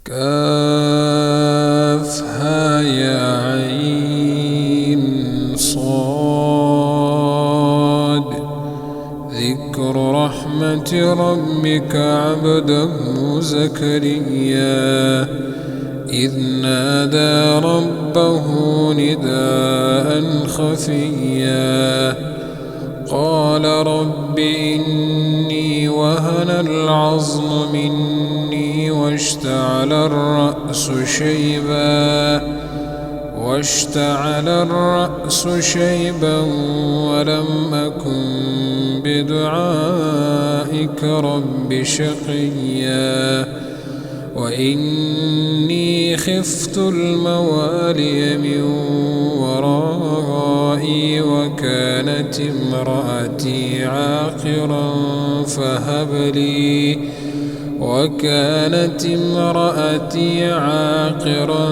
كافها يا عين صاد. ذكر رحمة ربك عبده زكريا إذ نادى ربه نداء خفيا قال رب إني وهن العظم مني واشتعل الرأس شيبا ولم أكن بدعائك رب شقيا وإني خفت الموالي من ورائي وكانت امرأتي عاقرا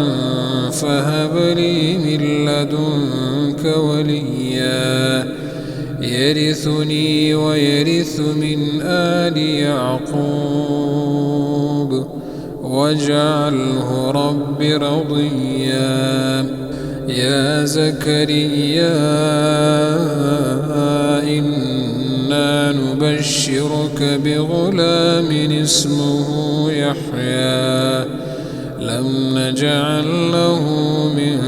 فهب لي من لدنك وليا يرثني ويرث من آل يعقوب واجعله رب رضيا. يا زكريا إنا نبشرك بغلام اسمه يحيى لم نجعل له من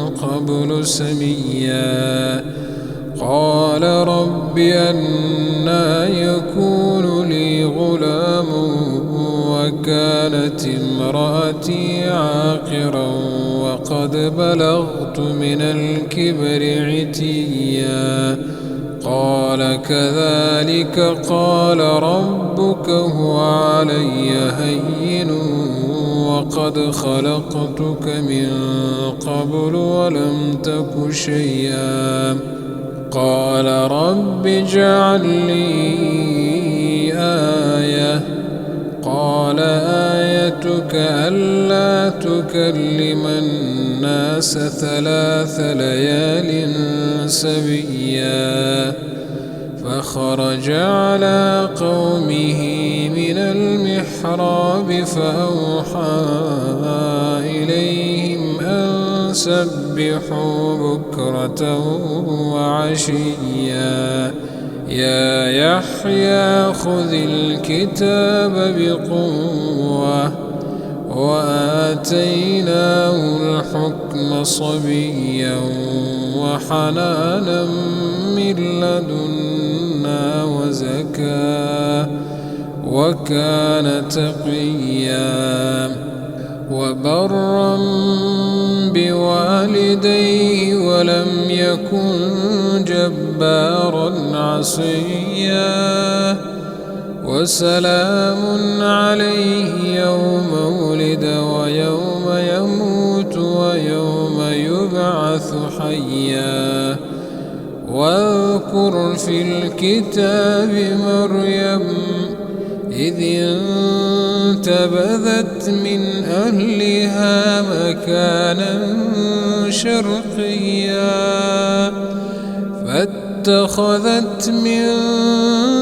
قبل سميا قال رب أنى يكون لي غلام وكانت امرأتي عاقرا وقد بلغت من الكبر عتيا قال كذلك قال ربك هو علي هين وقد خلقتك من قبل ولم تك شيئا قال رب اجعل لي آية قال آيتك ألا تكلم الناس 3 ليال سويا فخرج على قومه من المحراب فأوحى إليهم أن سبحوا بكرة وعشيا يا يحيى خذ الكتاب بقوة وآتيناه الحكم صبيا وحنانا من لدنا وزكاة وكان تقيا وبرا بوالديه ولم يكن جبارا عصيا وسلام عليه يوم ولد ويوم يموت ويوم يبعث حيا واذكر في الكتاب مريم إذ انتبذت من أهلها مكانا شرقيا فاتخذت من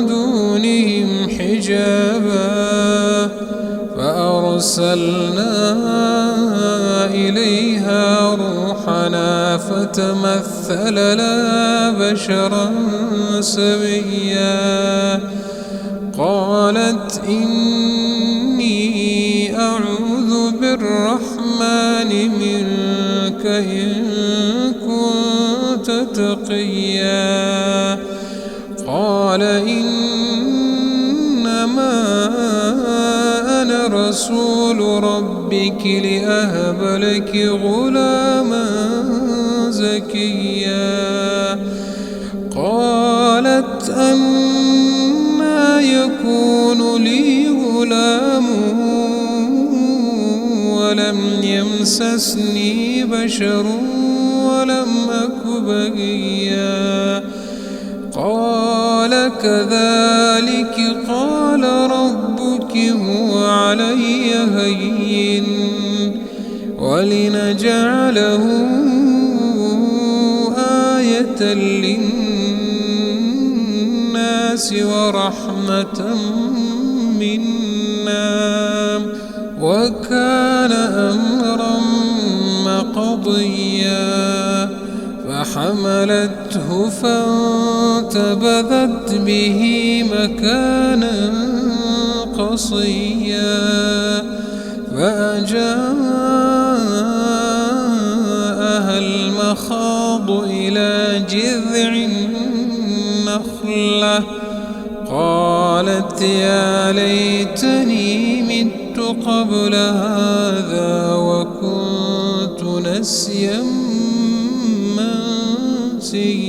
دونهم حجابا فأرسلنا إليها روحنا فتمثل لها بشرا سويا قالت إني أعوذ بالرحمن منك إن كنت تقيا قال إنما أنا رسول ربك لأهب لك غلاما زكيا قالت أنى يكون لي غلام ولم يمسسني بشر ولم أك بغيا قال كذلك قال ربك هو علي هين ولنجعله آية للناس ورحمة منا وكان كان أمرا مقضيا فحملته فانتبذت به مكانا قصيا فأجاءها المخاض إلى جذع النخلة قالت يا ليتني مت قبل هذا وكنت نسيا منسيا